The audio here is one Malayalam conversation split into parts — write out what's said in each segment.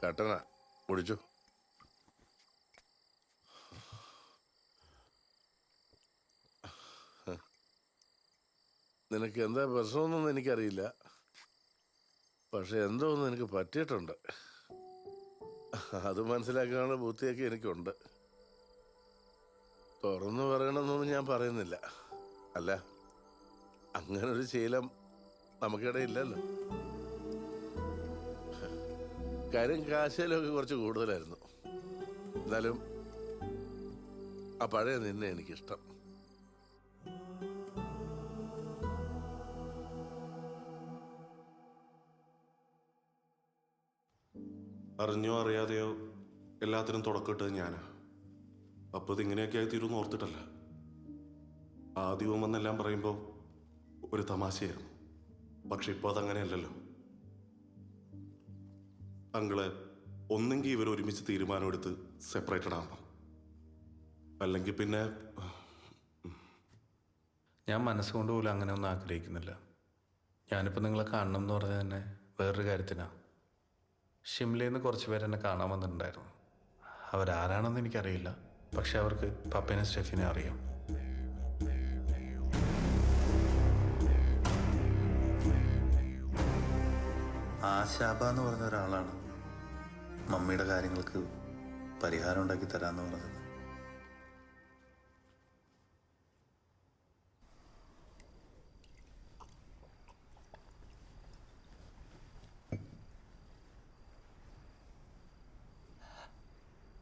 കട്ടന മുടിച്ചു. നിനക്ക് എന്താ പ്രശ്നമൊന്നും എനിക്കറിയില്ല, പക്ഷെ എന്തോ ഒന്ന് എനിക്ക് പറ്റിയിട്ടുണ്ട്. അത് മനസ്സിലാക്കാനുള്ള ബുദ്ധിയൊക്കെ എനിക്കുണ്ട്. തുറന്നു പറയണമെന്നൊന്നും ഞാൻ പറയുന്നില്ല. അല്ല, അങ്ങനൊരു ശീലം നമുക്കിടയില്ലല്ലോ. കാര്യം കാശയിലൊക്കെ കുറച്ച് കൂടുതലായിരുന്നു. എന്നാലും ആ പഴയ നിന്നെ എനിക്കിഷ്ടം. അറിഞ്ഞോ അറിയാതെയോ എല്ലാത്തിനും തുടക്കമിട്ടത് ഞാനാ. അപ്പോൾ ഇതിങ്ങനെയൊക്കെ ആയി തീരുമെന്ന് ഓർത്തിട്ടല്ല. ആദ്യവും എന്നെല്ലാം പറയുമ്പോൾ ഒരു തമാശയായിരുന്നു. പക്ഷെ ഇപ്പോൾ അതങ്ങനെയല്ലല്ലോ. അങ്ങള് ഒന്നെങ്കിൽ ഇവർ ഒരുമിച്ച് തീരുമാനമെടുത്ത് സെപ്പറേറ്റഡ് ആവണം, അല്ലെങ്കിൽ പിന്നെ ഞാൻ മനസ്സുകൊണ്ട് പോലും അങ്ങനെ ഒന്നും ആഗ്രഹിക്കുന്നില്ല. ഞാനിപ്പോൾ നിങ്ങളെ കാണണം എന്ന് പറഞ്ഞാൽ തന്നെ വേറൊരു കാര്യത്തിനാണ്. ഷിംലയിൽ നിന്ന് കുറച്ച് പേര് എന്നെ കാണാൻ വന്നിട്ടുണ്ടായിരുന്നു. അവരാരാണെന്ന് എനിക്കറിയില്ല, പക്ഷെ അവർക്ക് പപ്പേനെ സ്റ്റെഫിനെ അറിയാം. ആശാബ എന്ന് പറഞ്ഞ ഒരാളാണ് മമ്മിയുടെ കാര്യങ്ങൾക്ക് പരിഹാരം ഉണ്ടാക്കി തരാമെന്ന് പറഞ്ഞത്.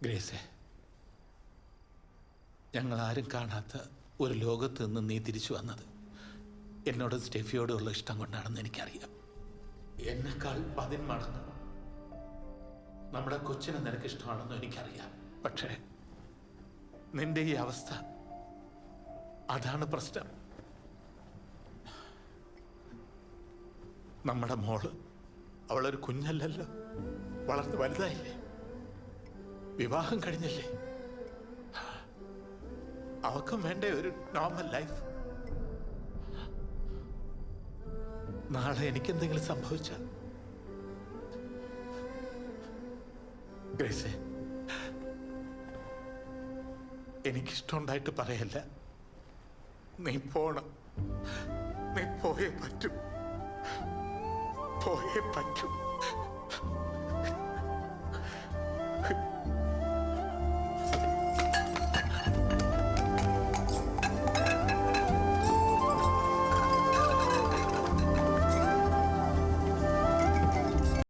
ഗ്രേസേ, ഞങ്ങളാരും കാണാത്ത ഒരു ലോകത്ത് നിന്ന് നീ തിരിച്ചു വന്നത് എന്നോടും സ്റ്റെഫിയോടുള്ള ഇഷ്ടം കൊണ്ടാണെന്ന് എനിക്കറിയാം. എന്നെക്കാൾ 10 മടങ്ങ് നമ്മുടെ കൊച്ചിനെ നിനക്ക് ഇഷ്ടമാണെന്നും എനിക്കറിയാം. പക്ഷേ നിന്റെ ഈ അവസ്ഥ, അതാണ് പ്രശ്നം. നമ്മുടെ മോള്, അവളൊരു കുഞ്ഞല്ലല്ലോ, വളർന്ന് വലുതായില്ലേ, വിവാഹം കഴിഞ്ഞില്ലേ, അവക്കും വേണ്ടേ ഒരു നോർമൽ ലൈഫ്. നാളെ എനിക്കെന്തെങ്കിലും സംഭവിച്ച ഗ്രേസേ, എനിക്കിഷ്ടമുണ്ടായിട്ട് പറയല്ല, നീ പോണം. നീ പോയേ പറ്റൂ.